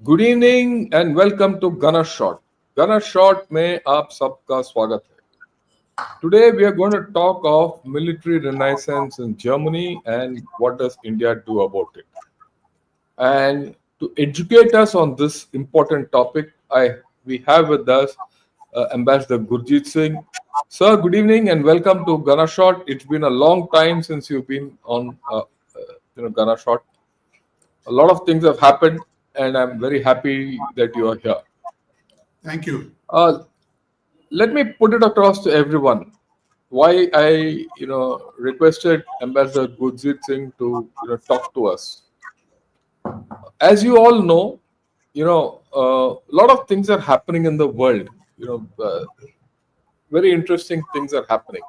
Good evening and welcome to gunner shot. Gunner shot में आप सबका स्वागत है. Today we are going to talk of military renaissance in Germany and what does India do about it. And to educate us on this important topic, we have with us Ambassador Gurjit Singh. Sir, good evening and welcome to Gana Shot. It's been a long time since you've been on Gana Shot. A lot of things have happened, and I'm very happy that you are here. Thank you. Let me put it across to everyone why I requested Ambassador Gurjit Singh to talk to us. As you all know, a lot of things are happening in the world. Very interesting things are happening.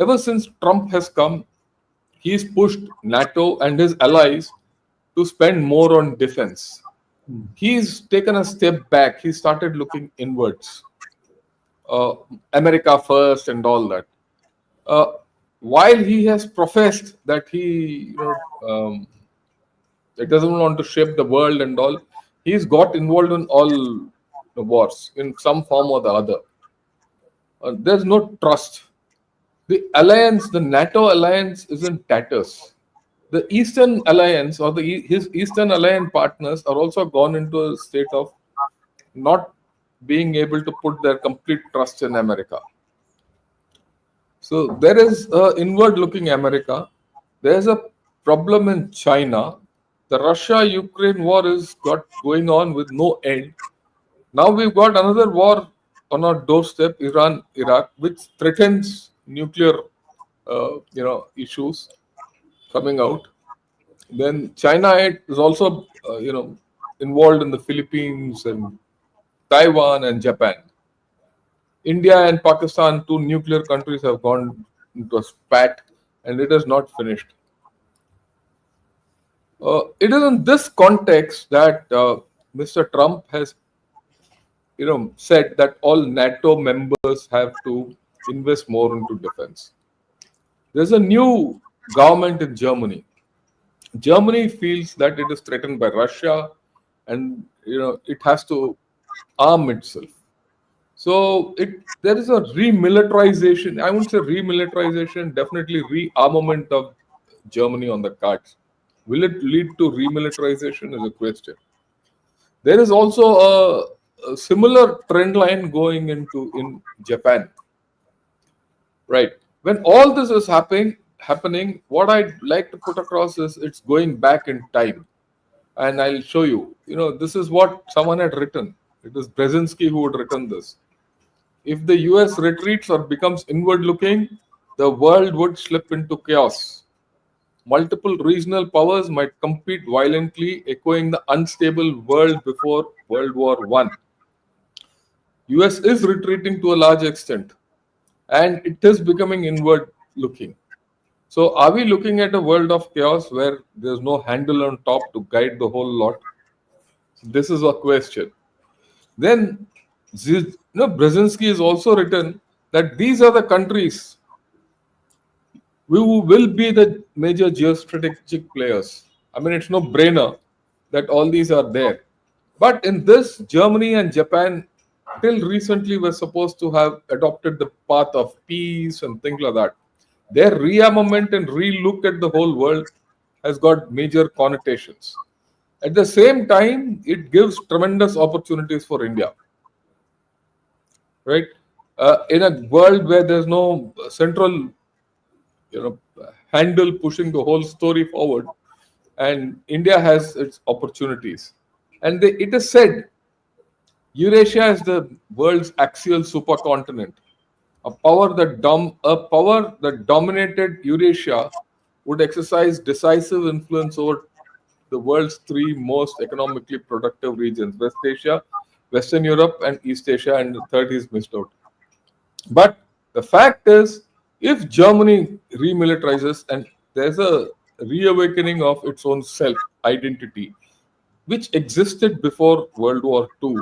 Ever since Trump has come, he's pushed NATO and his allies to spend more on defense. He's taken a step back. He started looking inwards. America first and all that. While he has professed that he doesn't want to shape the world and all, he's got involved in all the wars in some form or the other. There's no trust. The alliance, the NATO alliance, is in tatters. The Eastern Alliance or his Eastern Alliance partners are also gone into a state of not being able to put their complete trust in America. So there is an inward-looking America. There is a problem in China. The Russia-Ukraine war is going on with no end. Now we've got another war on our doorstep, Iran-Iraq, which threatens nuclear, issues coming out. Then China is also, involved in the Philippines and Taiwan and Japan. India and Pakistan, two nuclear countries, have gone into a spat, and it is not finished. It is in this context that Mr. Trump has, said that all NATO members have to invest more into defense. There's a new government in Germany. Germany feels that it is threatened by Russia, and it has to arm itself. So there is a remilitarization. I wouldn't say remilitarization, definitely rearmament of Germany on the cards. Will it lead to remilitarization is a question. There is also a similar trend line going in Japan. Right. When all this is happening, what I'd like to put across is it's going back in time. And I'll show you. This is what someone had written. It is Brzezinski who had written this. If the US retreats or becomes inward looking, the world would slip into chaos. Multiple regional powers might compete violently, echoing the unstable world before World War I. US is retreating to a large extent, and it is becoming inward looking. So are we looking at a world of chaos where there's no handle on top to guide the whole lot? This is a question. Then Brzezinski has also written that these are the countries who will be the major geostrategic players. I mean, it's no brainer that all these are there. But in this, Germany and Japan till recently were supposed to have adopted the path of peace and things like that. Their rearmament and relook at the whole world has got major connotations. At the same time, it gives tremendous opportunities for India. Right? In a world where there's no central, handle pushing the whole story forward, and India has its opportunities. And it is said Eurasia is the world's axial supercontinent. A power that dominated Eurasia would exercise decisive influence over the world's three most economically productive regions: West Asia, Western Europe, and East Asia, and the third is missed out. But the fact is, if Germany remilitarizes and there's a reawakening of its own self-identity, which existed before World War II,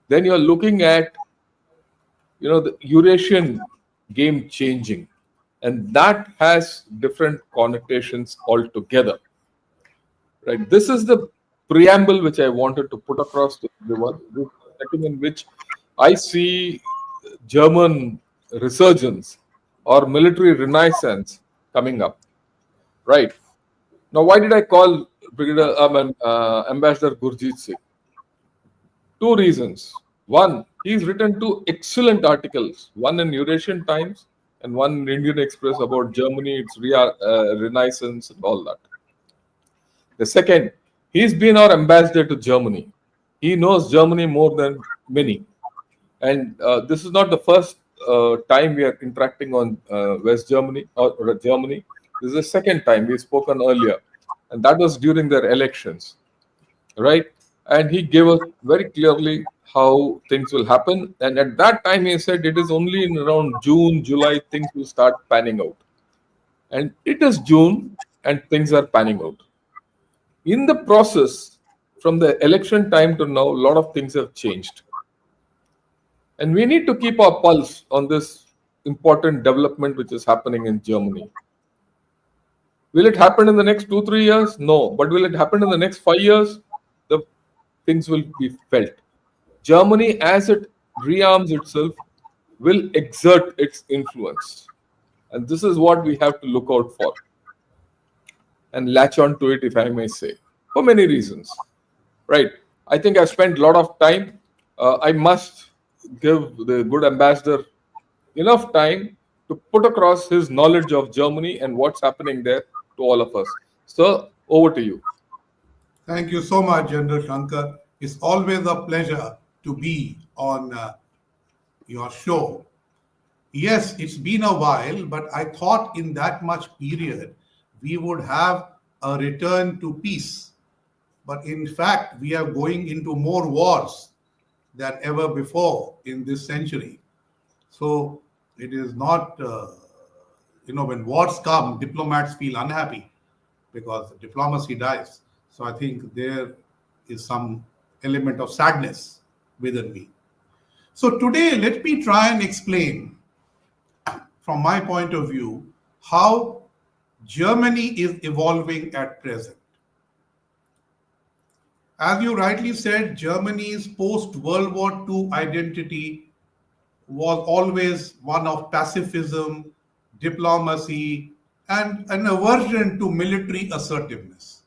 then you're looking at the Eurasian game changing, and that has different connotations altogether. Right? This is the preamble which I wanted to put across to everyone. This is a setting in which I see German resurgence or military renaissance coming up. Right now, why did I call Ambassador Gurjit Singh? Two reasons. One, he's written two excellent articles, one in Eurasian Times and one in Indian Express about Germany, its renaissance, and all that. The second, he's been our ambassador to Germany. He knows Germany more than many. And this is not the first time we are interacting on West Germany or Germany. This is the second time we've spoken earlier, and that was during their elections, right? And he gave us very clearly how things will happen. And at that time, he said it is only in around June, July, things will start panning out. And it is June, and things are panning out. In the process, from the election time to now, a lot of things have changed. And we need to keep our pulse on this important development which is happening in Germany. Will it happen in the next 2, 3 years? No. But will it happen in the next 5 years? The things will be felt. Germany, as it rearms itself, will exert its influence. And this is what we have to look out for and latch on to it, if I may say, for many reasons. Right. I think I've spent a lot of time. I must give the good ambassador enough time to put across his knowledge of Germany and what's happening there to all of us. So, over to you. Thank you so much, General Shankar. It's always a pleasure to be on your show. Yes, it's been a while, but I thought in that much period we would have a return to peace. But in fact, we are going into more wars than ever before in this century. So it is not, when wars come, diplomats feel unhappy because diplomacy dies. So I think there is some element of sadness within me. So today, let me try and explain from my point of view how Germany is evolving at present. As you rightly said, Germany's post-World War II identity was always one of pacifism, diplomacy, and an aversion to military assertiveness.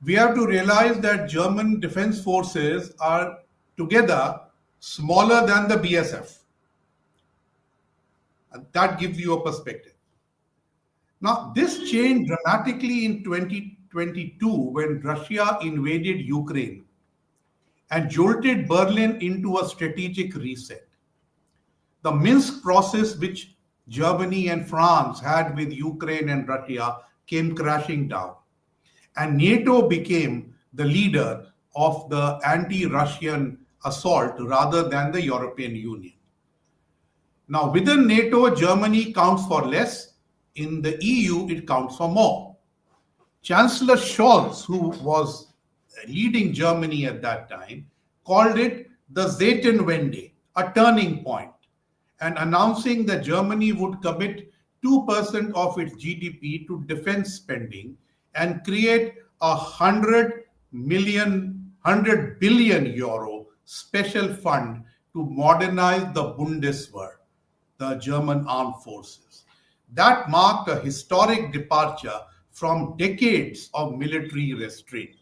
We have to realize that German defense forces are together smaller than the BSF. And that gives you a perspective. Now, this changed dramatically in 2022 when Russia invaded Ukraine and jolted Berlin into a strategic reset. The Minsk process, which Germany and France had with Ukraine and Russia, came crashing down. And NATO became the leader of the anti-Russian assault rather than the European Union. Now, within NATO, Germany counts for less. In the EU, it counts for more. Chancellor Scholz, who was leading Germany at that time, called it the Zeitenwende, a turning point, and announcing that Germany would commit 2% of its GDP to defense spending and create a 100 billion euro special fund to modernize the Bundeswehr, the German armed forces. That marked a historic departure from decades of military restraint.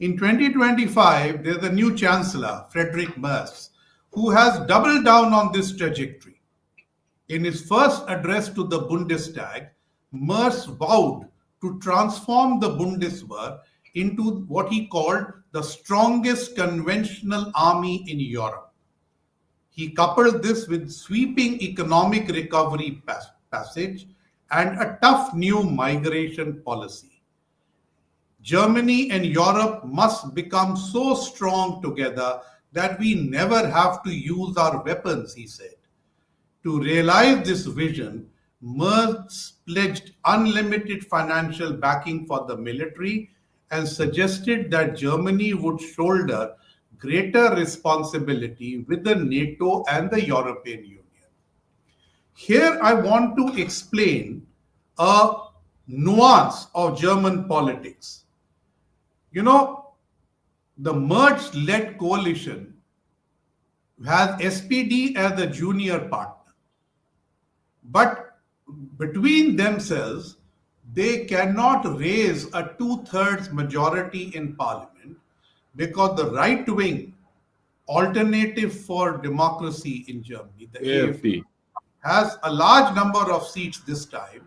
In 2025, there's a new chancellor, Friedrich Merz, who has doubled down on this trajectory. In his first address to the Bundestag, Merz vowed to transform the Bundeswehr into what he called the strongest conventional army in Europe. He coupled this with sweeping economic recovery passage and a tough new migration policy. Germany and Europe must become so strong together that we never have to use our weapons, he said. To realize this vision, Merz pledged unlimited financial backing for the military and suggested that Germany would shoulder greater responsibility within NATO and the European Union. Here I want to explain a nuance of German politics. You know, the merged-led coalition has SPD as a junior partner, but between themselves, they cannot raise a two-thirds majority in parliament because the right wing Alternative for Democracy in Germany, the AfD, AFD. has a large number of seats this time,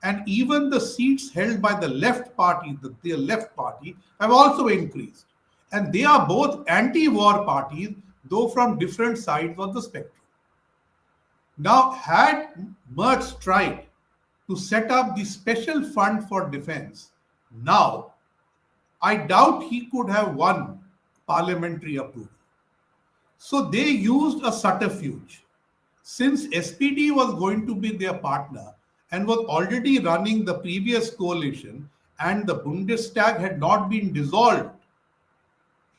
and even the seats held by the left party, the left party, have also increased. And they are both anti-war parties, though from different sides of the spectrum. Now, had Merz tried to set up the special fund for defense, now I doubt he could have won parliamentary approval. So they used a subterfuge. Since SPD was going to be their partner and was already running the previous coalition and the Bundestag had not been dissolved,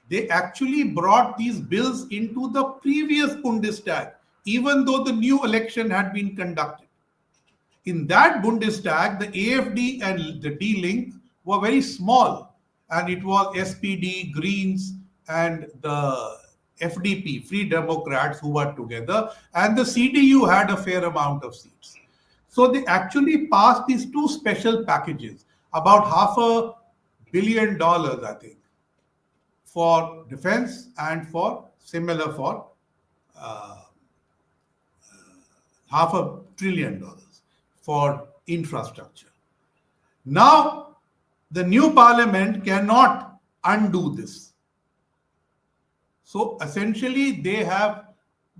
they actually brought these bills into the previous Bundestag, even though the new election had been conducted. In that Bundestag, the AfD and the D-Link were very small, and it was SPD, Greens, and the FDP, Free Democrats, who were together, and the CDU had a fair amount of seats. So they actually passed these two special packages, about $500 million, I think, for defense and for similar for uh, $500 billion for infrastructure. Now, the new parliament cannot undo this. So essentially, there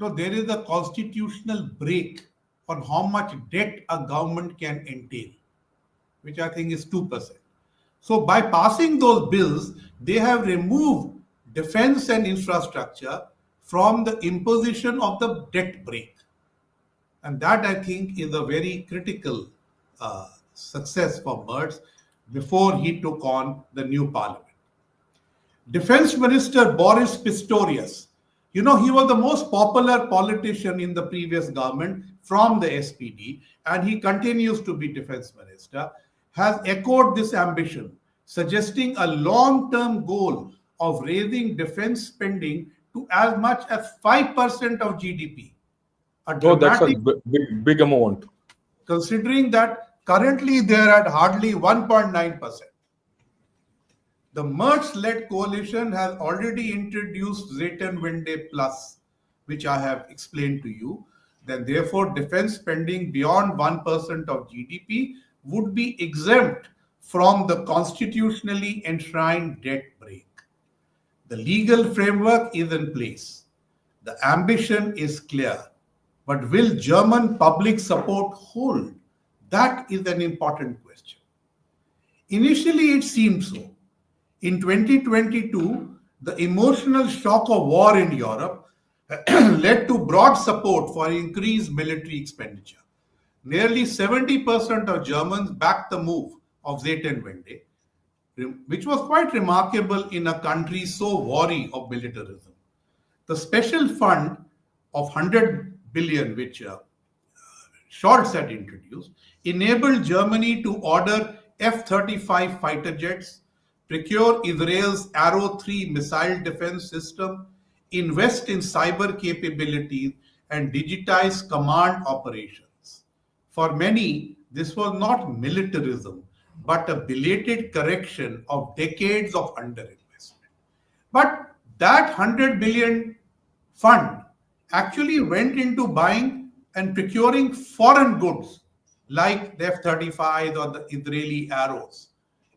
is a constitutional break on how much debt a government can entail, which I think is 2%. So by passing those bills, they have removed defense and infrastructure from the imposition of the debt break. And that, I think, is a very critical success for Merz before he took on the new parliament. Defense Minister Boris Pistorius, he was the most popular politician in the previous government from the SPD, and he continues to be defense minister, has echoed this ambition, suggesting a long-term goal of raising defense spending to as much as 5% of GDP. A Oh, that's a dramatic, big amount. considering that currently they are at hardly 1.9%. The Merz-led coalition has already introduced Zeitenwende Plus, which I have explained to you. Then, therefore, defense spending beyond 1% of GDP would be exempt from the constitutionally enshrined debt break. The legal framework is in place. The ambition is clear. But will German public support hold? That is an important question. Initially, it seemed so. In 2022, the emotional shock of war in Europe led to broad support for increased military expenditure. Nearly 70% of Germans backed the move of Zeitenwende, which was quite remarkable in a country so wary of militarism. The special fund of 100 billion, which Scholz had introduced, enabled Germany to order F-35 fighter jets, procure Israel's Arrow 3 missile defense system, invest in cyber capabilities, and digitize command operations. For many, this was not militarism, but a belated correction of decades of underinvestment. But that 100 billion fund actually went into buying and procuring foreign goods like the F-35 or the Israeli arrows.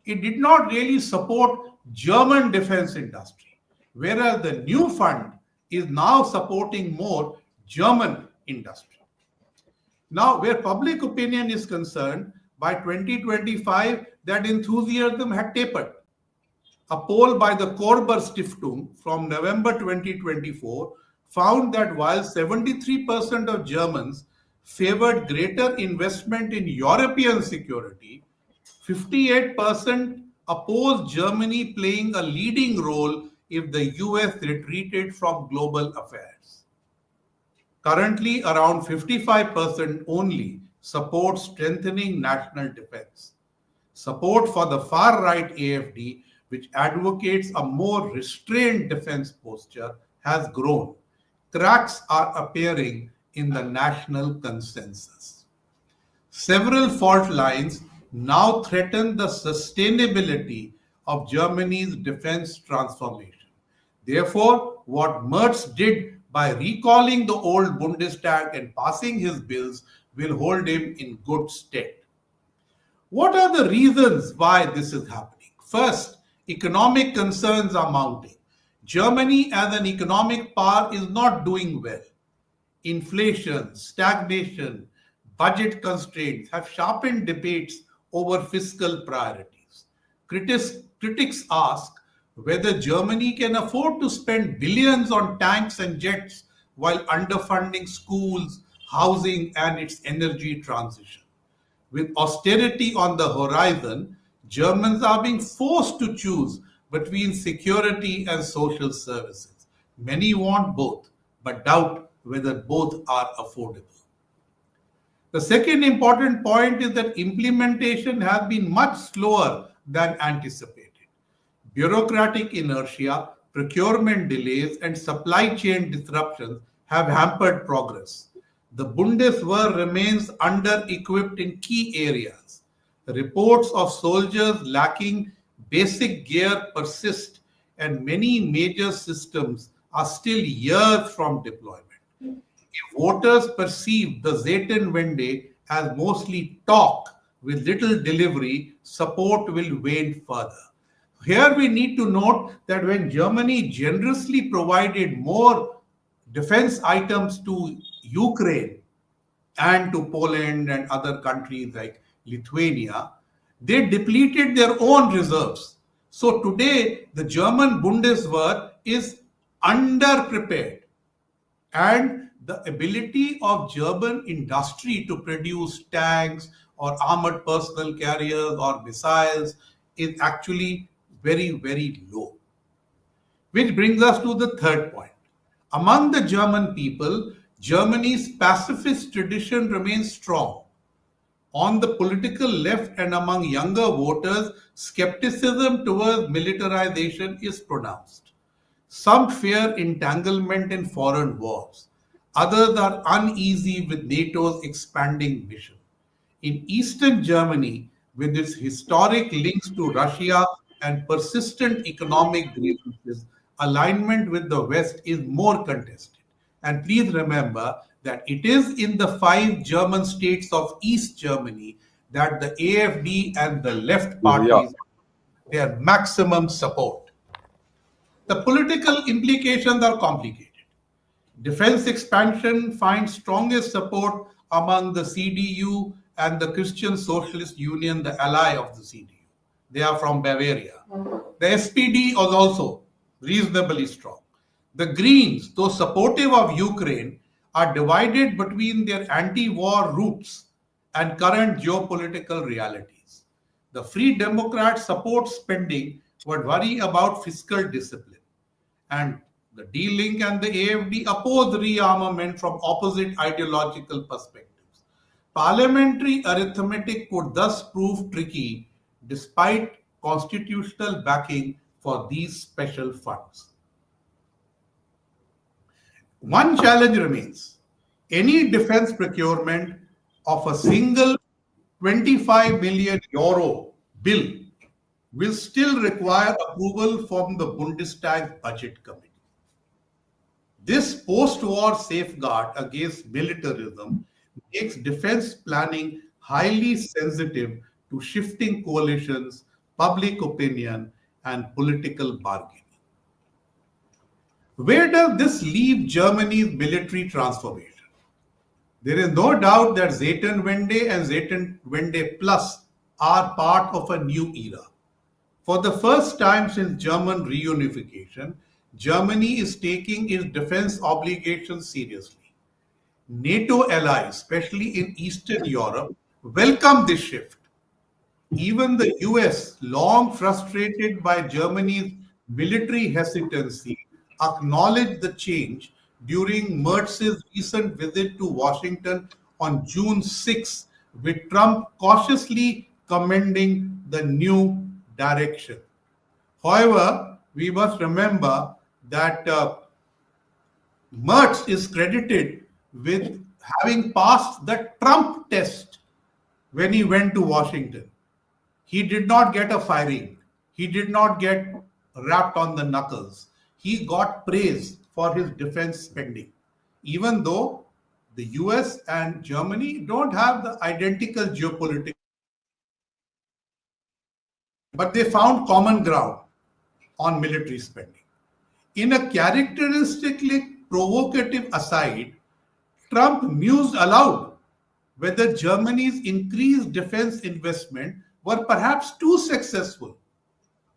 It did not really support German defense industry, whereas the new fund is now supporting more German industry. Now, where public opinion is concerned, by 2025, that enthusiasm had tapered. A poll by the Korber Stiftung from November 2024 found that while 73% of Germans favored greater investment in European security, 58% opposed Germany playing a leading role if the US retreated from global affairs. Currently, around 55% only support strengthening national defense. Support for the far right AfD which advocates a more restrained defense posture, has grown. Cracks are appearing in the national consensus. Several fault lines now threaten the sustainability of Germany's defense transformation. Therefore, what Merz did by recalling the old Bundestag and passing his bills will hold him in good stead. What are the reasons why this is happening? First, economic concerns are mounting. Germany, as an economic power, is not doing well. Inflation, stagnation, budget constraints have sharpened debates over fiscal priorities. Critics ask whether Germany can afford to spend billions on tanks and jets while underfunding schools, housing, and its energy transition. With austerity on the horizon, Germans are being forced to choose between security and social services. Many want both, but doubt whether both are affordable. The second important point is that implementation has been much slower than anticipated. Bureaucratic inertia, procurement delays, and supply chain disruptions have hampered progress. The Bundeswehr remains under equipped in key areas. Reports of soldiers lacking basic gear persist, and many major systems are still years from deployment. If voters perceive the Zeitenwende as mostly talk with little delivery, support will wane further. Here we need to note that when Germany generously provided more defense items to Ukraine and to Poland and other countries like Lithuania, they depleted their own reserves. So today, the German Bundeswehr is underprepared, and the ability of German industry to produce tanks or armored personnel carriers or missiles is actually very, very low. Which brings us to the third point. Among the German people, Germany's pacifist tradition remains strong. On the political left and among younger voters, skepticism towards militarization is pronounced. Some fear entanglement in foreign wars. Others are uneasy with NATO's expanding mission. In Eastern Germany, with its historic links to Russia and persistent economic grievances, alignment with the West is more contested. And please remember that it is in the five German states of East Germany that the AfD and the left Yeah. parties their maximum support. The political implications are complicated. Defense expansion finds strongest support among the CDU and the Christian Socialist Union, the ally of the CDU. They are from Bavaria. The SPD is also reasonably strong. The Greens, though supportive of Ukraine, are divided between their anti war roots and current geopolitical realities. The Free Democrats support spending but worry about fiscal discipline. And the D-Link and the AfD oppose rearmament from opposite ideological perspectives. Parliamentary arithmetic could thus prove tricky despite constitutional backing for these special funds. One challenge remains. Any defense procurement of a single 25 million euro bill will still require approval from the Bundestag Budget Committee. This post-war safeguard against militarism makes defense planning highly sensitive to shifting coalitions, public opinion, and political bargaining. Where does this leave Germany's military transformation? There is no doubt that Zeitenwende and Zeitenwende Plus are part of a new era. For the first time since German reunification, Germany is taking its defense obligations seriously. NATO allies, especially in Eastern Europe, welcome this shift. Even the US, long frustrated by Germany's military hesitancy, acknowledged the change during Merz's recent visit to Washington on June 6, with Trump cautiously commending the new direction. However, we must remember that Merz is credited with having passed the Trump test when he went to Washington. He did not get a firing. He did not get rapped on the knuckles. He got praise for his defense spending, even though the US and Germany don't have the identical geopolitical, but they found common ground on military spending. In a characteristically provocative aside, Trump mused aloud whether Germany's increased defense investment were perhaps too successful.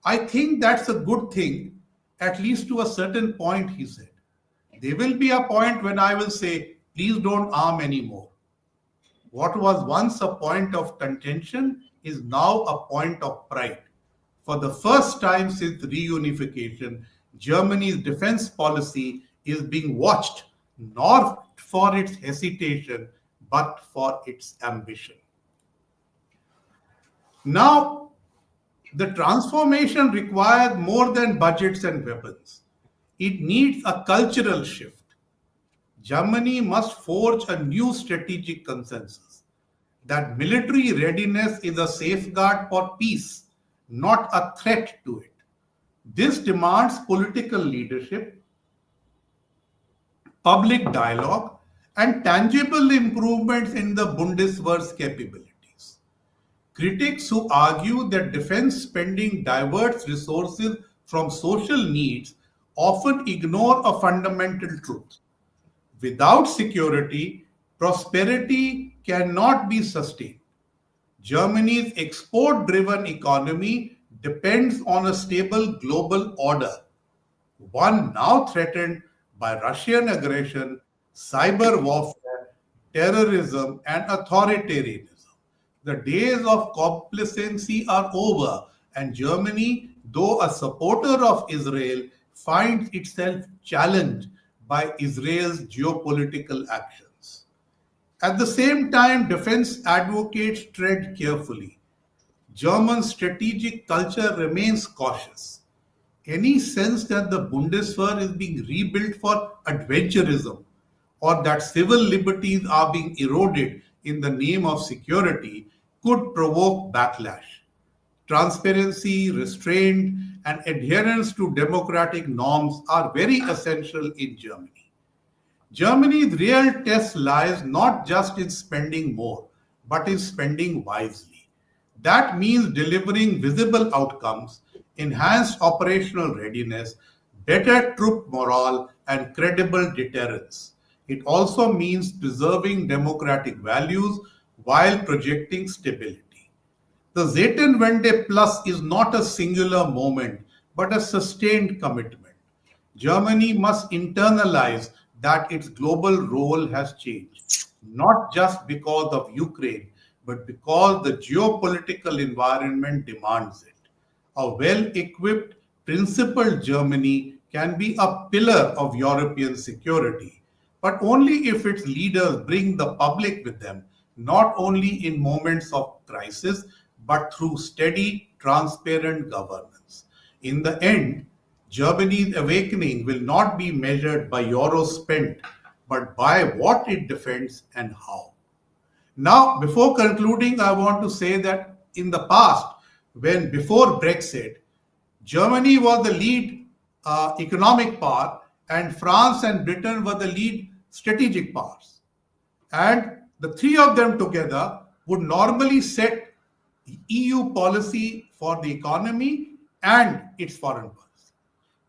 I think that's a good thing, at least to a certain point, he said. There will be a point when I will say, please don't arm anymore. What was once a point of contention is now a point of pride. For the first time since reunification, Germany's defense policy is being watched not for its hesitation but for its ambition. Now, the transformation requires more than budgets and weapons. It needs a cultural shift. Germany must forge a new strategic consensus that military readiness is a safeguard for peace, not a threat to it. This demands political leadership, public dialogue, and tangible improvements in the Bundeswehr's capabilities. Critics who argue that defense spending diverts resources from social needs often ignore a fundamental truth. Without security, prosperity cannot be sustained. Germany's export driven economy depends on a stable global order, one now threatened by Russian aggression, cyber warfare, terrorism, and authoritarianism. The days of complacency are over, and Germany, though a supporter of Israel, finds itself challenged by Israel's geopolitical actions. At the same time, defense advocates tread carefully. German strategic culture remains cautious. Any sense that the Bundeswehr is being rebuilt for adventurism or that civil liberties are being eroded in the name of security could provoke backlash. Transparency, restraint, and adherence to democratic norms are very essential in Germany. Germany's real test lies not just in spending more, but in spending wisely. That means delivering visible outcomes, enhanced operational readiness, better troop morale, and credible deterrence. It also means preserving democratic values while projecting stability. The Zeitenwende Plus is not a singular moment, but a sustained commitment. Germany must internalize that its global role has changed, not just because of Ukraine, but because the geopolitical environment demands it. A well equipped, principled Germany can be a pillar of European security, but only if its leaders bring the public with them, not only in moments of crisis, but through steady, transparent governance. In the end, Germany's awakening will not be measured by euros spent, but by what it defends and how. Now, before concluding, I want to say that in the past, when before Brexit, Germany was the lead economic power, and France and Britain were the lead strategic powers. And the three of them together would normally set EU policy for the economy and its foreign policy.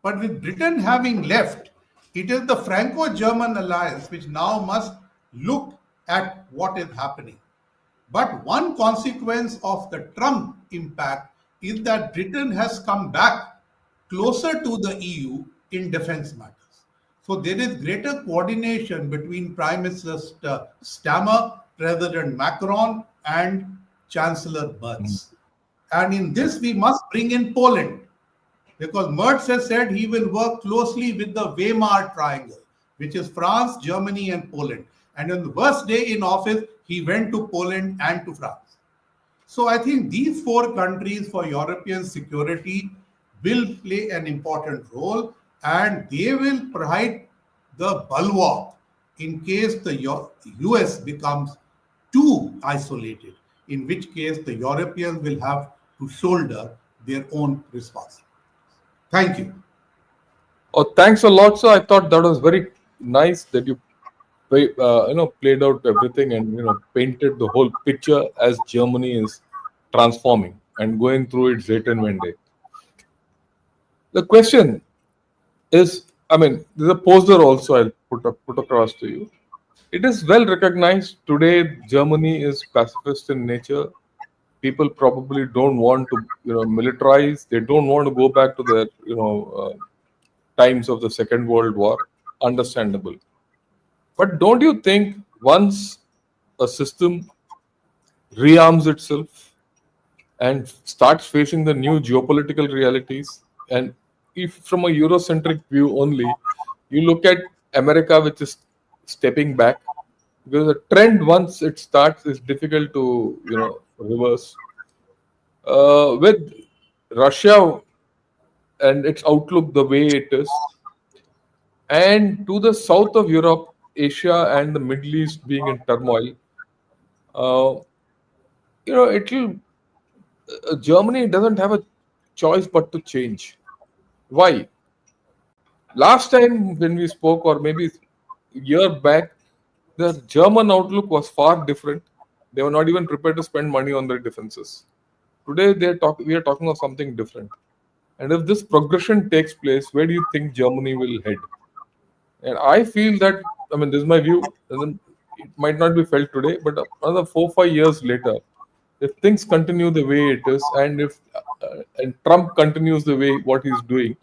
But with Britain having left, it is the Franco German alliance which now must look at what is happening. But one consequence of the Trump impact is that Britain has come back closer to the EU in defense matters. So there is greater coordination between Prime Minister Stammer, President Macron, and Chancellor Merz. And in this, we must bring in Poland, because Merz has said he will work closely with the Weimar Triangle, which is France, Germany, and Poland. And on the first day in office, he went to Poland and to France. So I think these four countries for European security will play an important role, and they will provide the bulwark in case the US becomes too isolated, in which case the Europeans will have to shoulder their own responsibility. Thank you. Oh, thanks a lot, sir. I thought that was very nice that you played out everything and painted the whole picture as Germany is transforming and going through its Zeitenwende. The question is, I mean, there's a poster also I'll put across to you. It is well recognized today. Germany is pacifist in nature. People probably don't want to, militarize. They don't want to go back to their, times of the Second World War. Understandable. But don't you think once a system rearms itself and starts facing the new geopolitical realities, and if from a Eurocentric view only, you look at America, which is stepping back, because the trend once it starts is difficult to reverse. With Russia and its outlook the way it is, and to the south of Europe, Asia, and the Middle East being in turmoil, uh, it'll Germany doesn't have a choice but to change. Why? Last time when we spoke, or maybe a year back, the German outlook was far different. They were not even prepared to spend money on their defenses. Today, we are talking of something different. And if this progression takes place, where do you think Germany will head? And I feel that, I mean, this is my view. It might not be felt today, but another 4 5 years later, if things continue the way it is, and if and Trump continues the way what he's doing,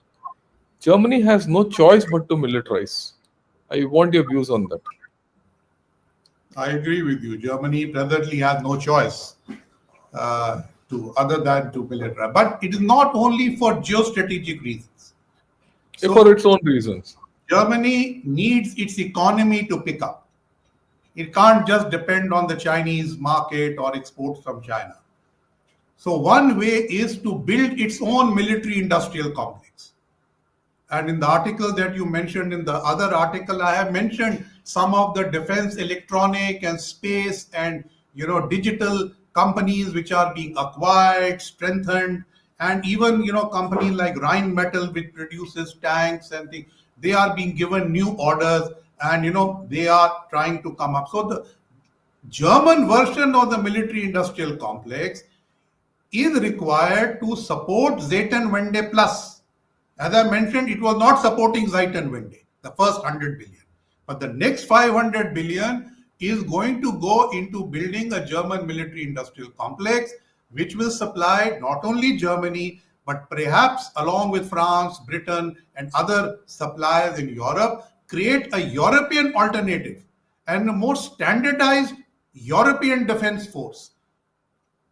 Germany has no choice but to militarize. I want your views on that. I agree with you. Germany presently has no choice to other than to militarize. But it is not only for geostrategic reasons. For So its own reasons. Germany needs its economy to pick up. It can't just depend on the Chinese market or exports from China. So one way is to build its own military industrial complex. And in the article that you mentioned, in the other article, I have mentioned some of the defense, electronic and space and digital companies which are being acquired, strengthened, and even companies like Rheinmetall, which produces tanks and things, they are being given new orders, and they are trying to come up. So the German version of the military industrial complex is required to support Zeitenwende Plus. As I mentioned, it was not supporting Zeitenwende, the first 100 billion. But the next 500 billion is going to go into building a German military industrial complex, which will supply not only Germany, but perhaps along with France, Britain, and other suppliers in Europe, create a European alternative and a more standardized European defense force,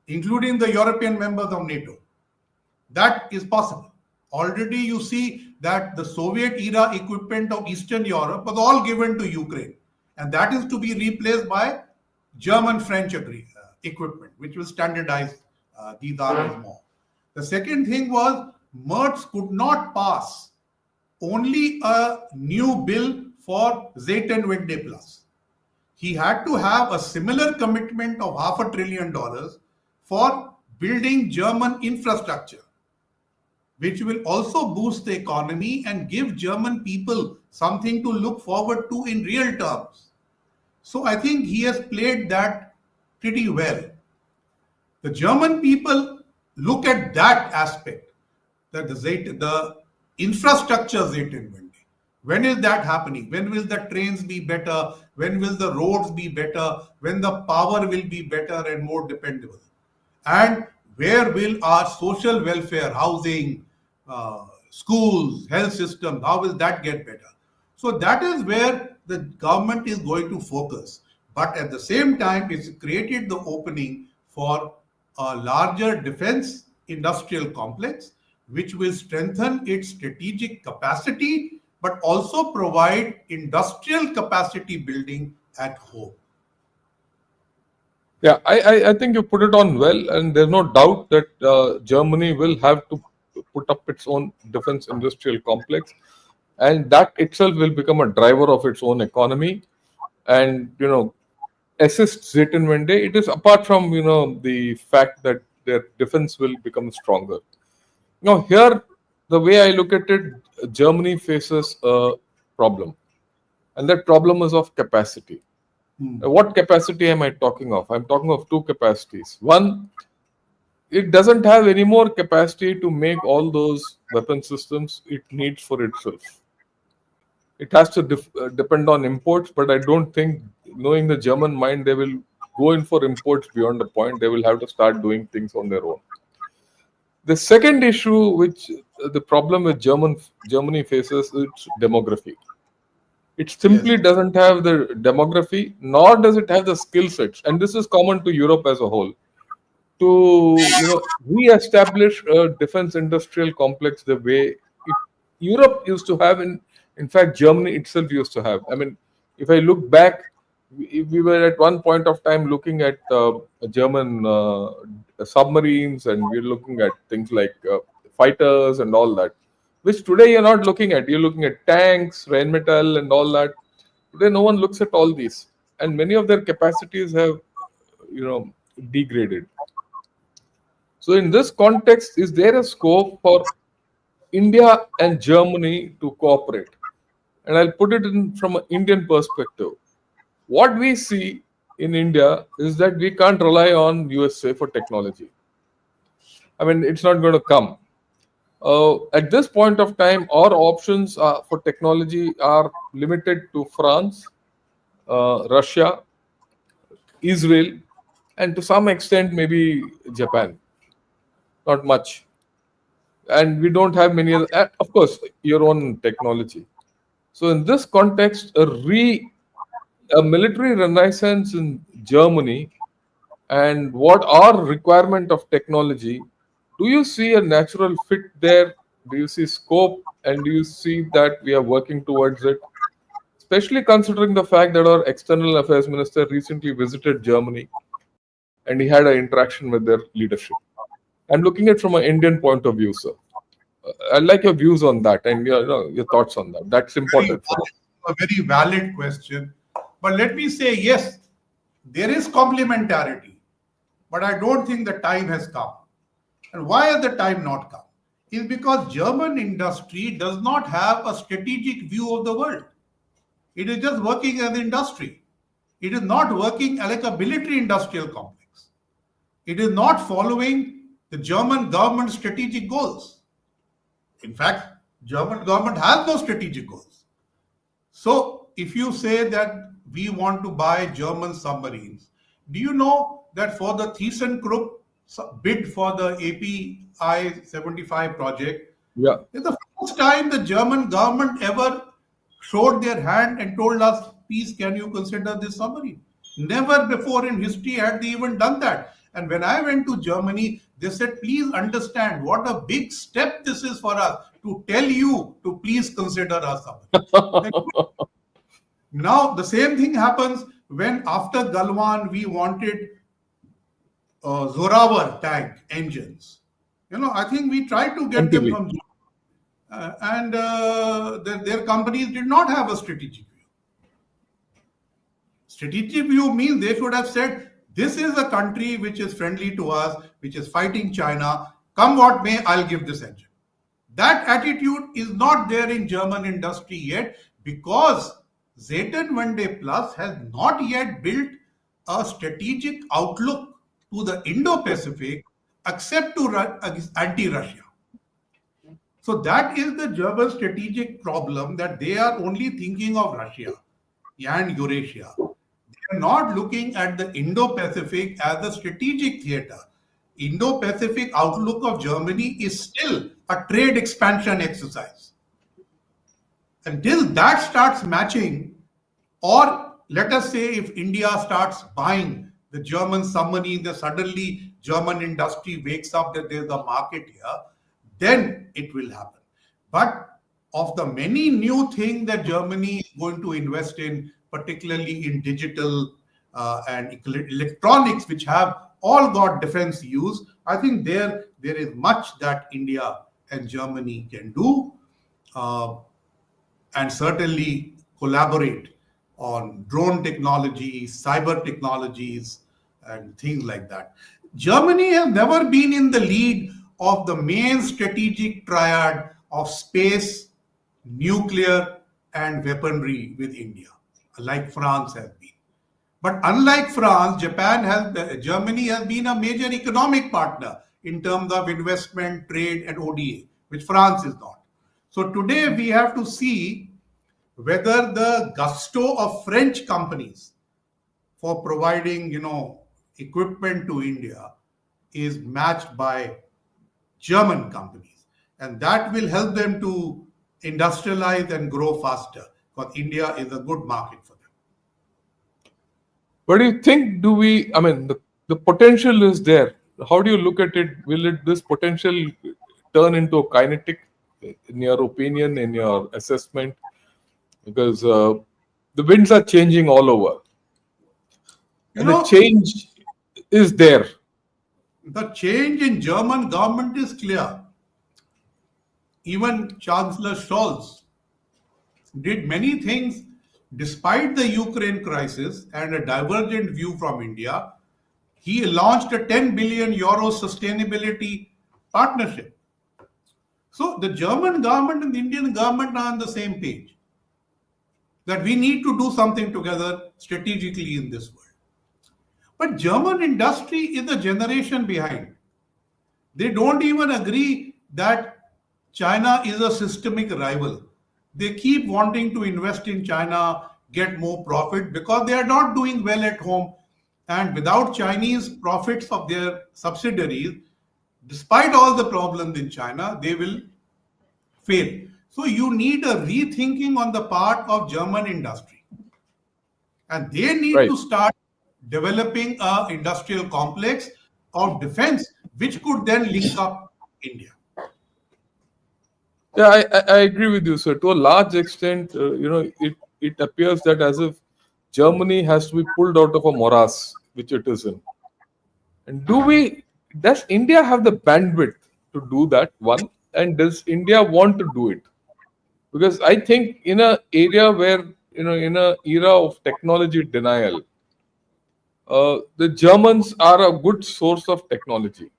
including the European members of NATO. That is possible. Already you see that the Soviet era equipment of Eastern Europe was all given to Ukraine, and that is to be replaced by German French equipment, which will standardize these armies more. The second thing was Merz could not pass only a new bill for Zeitenwende Plus. He had to have a similar commitment of $500 billion for building German infrastructure, which will also boost the economy and give German people something to look forward to in real terms. So I think he has played that pretty well. The German people look at that aspect, that the infrastructure Zeitenwende. When is that happening? When will the trains be better? When will the roads be better? When the power will be better and more dependable? And where will our social welfare, housing, schools, health systems, how will that get better? So that is where the government is going to focus. But at the same time, it's created the opening for a larger defense industrial complex, which will strengthen its strategic capacity, but also provide industrial capacity building at home. Yeah, I think you put it on well, and there's no doubt that Germany will have to put up its own defense industrial complex, and that itself will become a driver of its own economy, and assist Zetan one day. It is apart from the fact that their defense will become stronger. Now here, the way I look at it, Germany faces a problem, and that problem is of capacity. What capacity am I talking of? I'm talking of two capacities. One, it doesn't have any more capacity to make all those weapon systems it needs for itself. It has to depend on imports, but I don't think, knowing the German mind, they will go in for imports beyond the point. They will have to start doing things on their own. The second issue, which the problem with Germany faces, is demography. It simply Yes. doesn't have the demography, nor does it have the skill sets, and this is common to Europe as a whole, to re-establish a defense industrial complex the way it, Europe used to have. In fact, Germany itself used to have. I mean, if I look back, we were at one point of time looking at German submarines, and we're looking at things like fighters and all that, which today you're not looking at. You're looking at tanks, Rheinmetall, and all that. Today, no one looks at all these, and many of their capacities have, degraded. So, in this context, is there a scope for India and Germany to cooperate? And I'll put it in from an Indian perspective. What we see in India is that we can't rely on USA for technology. I mean, it's not going to come. At this point of time, our options for technology are limited to France, Russia, Israel, and to some extent maybe Japan. Not much. And we don't have many other, of course, your own technology. So in this context, a military renaissance in Germany, and what are requirement of technology, do you see a natural fit there? Do you see scope, and do you see that we are working towards it? Especially considering the fact that our external affairs minister recently visited Germany, and he had an interaction with their leadership. I'm looking at it from an Indian point of view, sir. I'd like your views on that, and your thoughts on that. That's Very important for us. a very valid question. But let me say, yes, there is complementarity, but I don't think the time has come. And why has the time not come? Is because German industry does not have a strategic view of the world. It is just working as an industry. It is not working like a military industrial complex. It is not following the German government strategic goals. In fact, German government has no strategic goals. So if you say that we want to buy German submarines, do you know that for the ThyssenKrupp bid for the API 75 project, Yeah. it's the first time the German government ever showed their hand and told us, please, can you consider this submarine? Never before in history had they even done that. And when I went to Germany, they said, please understand what a big step this is for us to tell you to please consider our submarine. Now, the same thing happens when after Galwan, we wanted Zorawar tank engines. I think we tried to get them MTV. from and their companies did not have a strategic view. Strategic view means they should have said, this is a country which is friendly to us, which is fighting China. Come what may, I'll give this engine. That attitude is not there in German industry yet because Zetan One Day Plus has not yet built a strategic outlook to the Indo-Pacific except to anti-Russia. So that is the German strategic problem, that they are only thinking of Russia and Eurasia. They are not looking at the Indo-Pacific as a strategic theater. Indo-Pacific outlook of Germany is still a trade expansion exercise. Until that starts matching, or let us say if India starts buying the German submarine, then suddenly German industry wakes up that there's a market here, then it will happen. But of the many new things that Germany is going to invest in, particularly in digital and electronics, which have all got defense use, I think there is much that India and Germany can do, uh, and certainly collaborate on drone technology, cyber technologies, and things like that. Germany has never been in the lead of the main strategic triad of space, nuclear, and weaponry with India, like France has been. But unlike France, Germany has been a major economic partner in terms of investment, trade, and ODA, which France is not. So today we have to see whether the gusto of French companies for providing, equipment to India is matched by German companies, and that will help them to industrialize and grow faster because India is a good market for them. What do you think? Do we? I mean, the potential is there. How do you look at it? Will it this potential turn into a kinetic, in your opinion, in your assessment? Because the winds are changing all over, You and the know, change is there. the change in German government is clear. Even Chancellor Scholz did many things despite the Ukraine crisis and a divergent view from India. He launched a 10 billion euro sustainability partnership. So the German government and the Indian government are on the same page that we need to do something together strategically in this world. But German industry is a generation behind. They don't even agree that China is a systemic rival. They keep wanting to invest in China, get more profit because they are not doing well at home. And without Chinese profits of their subsidiaries, despite all the problems in China, they will fail. So you need a rethinking on the part of German industry. And they need Right. to start developing a industrial complex of defense, which could then link up India. Yeah, I agree with you, sir. To a large extent, it appears that as if Germany has to be pulled out of a morass which it is in. And does India have the bandwidth to do that? One, and does India want to do it? Because I think in a area where in a era of technology denial, the Germans are a good source of technology,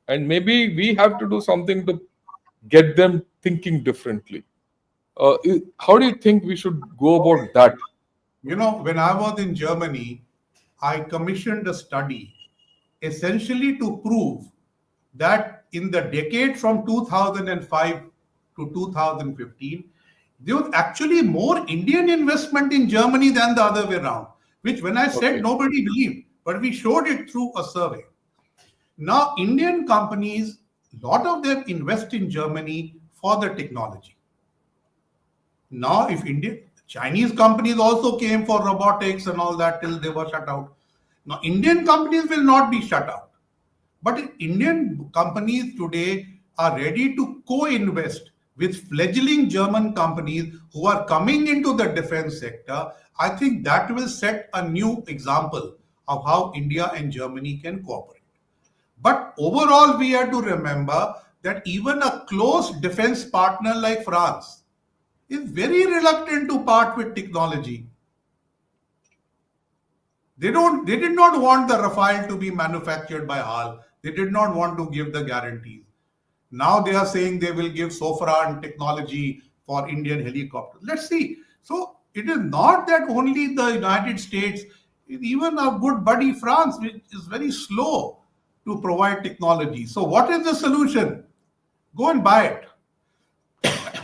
and maybe we have to do something to get them thinking differently. How do you think we should go about that? When I was in Germany, I commissioned a study essentially to prove that in the decade from 2005 to 2015, there was actually more Indian investment in Germany than the other way around, which when I said Okay. nobody believed, but we showed it through a survey. Now, Indian companies, a lot of them invest in Germany for the technology. Now, if Chinese companies also came for robotics and all that till they were shut out. Now, Indian companies will not be shut out. But Indian companies today are ready to co-invest with fledgling German companies who are coming into the defense sector. I think that will set a new example of how India and Germany can cooperate. But overall, we have to remember that even a close defense partner like France is very reluctant to part with technology. They did not want the Rafale to be manufactured by HAL. They did not want to give the guarantees. Now they are saying they will give Sofran technology for Indian helicopters. Let's see. So it is not that only the United States, even our good buddy France, which is very slow to provide technology. So what is the solution? Go and buy it.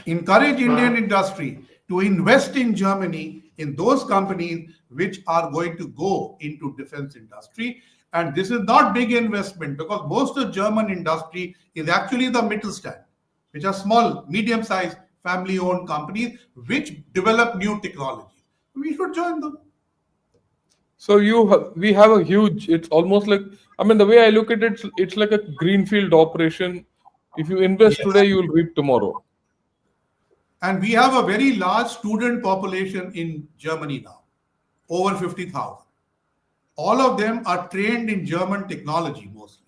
Encourage Indian industry to invest in Germany in those companies which are going to go into defense industry. And this is not big investment because most of German industry is actually the Mittelstand, which are small, medium-sized, family-owned companies which develop new technologies. We should join them. So we have a huge. It's almost like, I mean, the way I look at it, it's like a greenfield operation. If you invest Yes. today, you will reap tomorrow. And we have a very large student population in Germany now, over 50,000. All of them are trained in German technology mostly.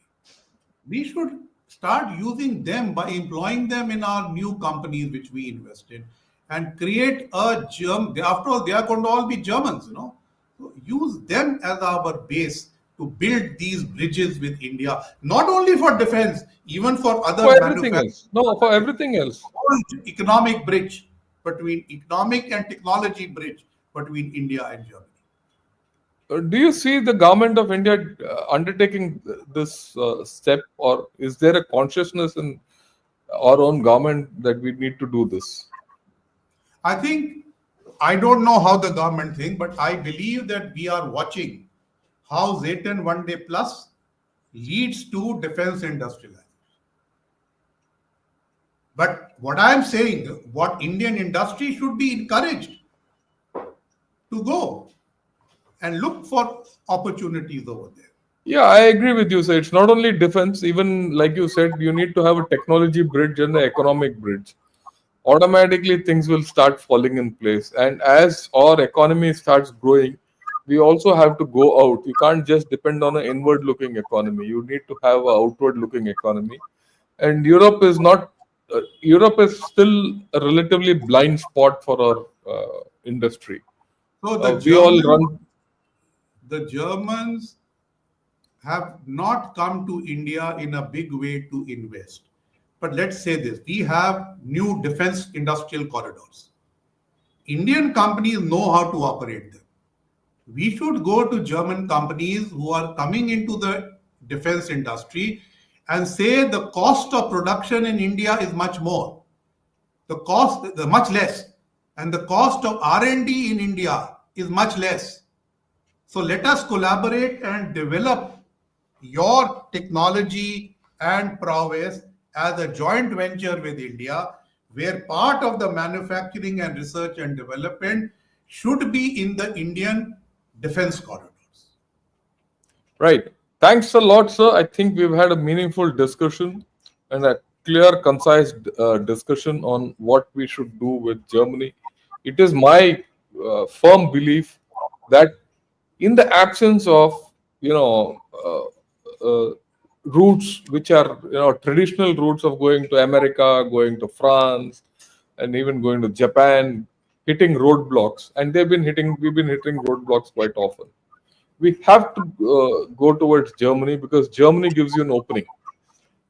We should Start using them by employing them in our new companies which we invest in, and create a germ. After all, they are going to all be Germans, you know. So use them as our base to build these bridges with India, not only for defense, even for For other everything manufacturing. else. No, for everything else. Economic bridge between economic and technology bridge between India and Germany. Do you see the government of India undertaking this step, or is there a consciousness in our own government that we need to do this? I think, I don't know how the government thinks, but I believe that we are watching how Zayton One Day Plus leads to defense industrialization. But what I am saying, what Indian industry should be encouraged to go and look for opportunities over there. Yeah, I agree with you. So it's not only defense, even like you said, you need to have a technology bridge and an economic bridge. Automatically things will start falling in place. And as our economy starts growing, we also have to go out. You can't just depend on an inward looking economy. You need to have an outward looking economy. And Europe is not, Europe is still a relatively blind spot for our industry. So the We all Germans, run. the Germans have not come to India in a big way to invest. But let's say this, we have new defense industrial corridors. Indian companies know how to operate them. We should go to German companies who are coming into the defense industry and say the cost of production in India is much more. The cost is much less. And the cost of R&D in India is much less. So let us collaborate and develop your technology and prowess as a joint venture with India, where part of the manufacturing and research and development should be in the Indian defense corridors. Right. Thanks a lot, sir. I think we've had a meaningful discussion and a clear, concise discussion on what we should do with Germany. It is my firm belief that in the absence of, you know, routes which are, traditional routes of going to America, going to France, and even going to Japan, hitting roadblocks, and we've been hitting roadblocks quite often. We have to go towards Germany because Germany gives you an opening,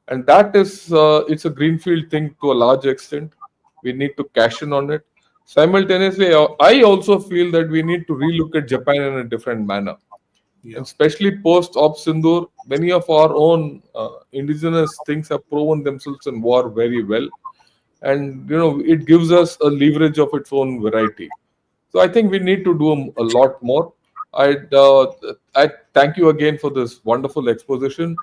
and that is it's a greenfield thing to a large extent. We need to cash in on it. Simultaneously, I also feel that we need to relook at Japan in a different manner, and Yeah. especially post Op Sindoor, many of our own indigenous things have proven themselves in war very well, and it gives us a leverage of its own variety. So I think we need to do a lot more. I thank you again for this wonderful exposition.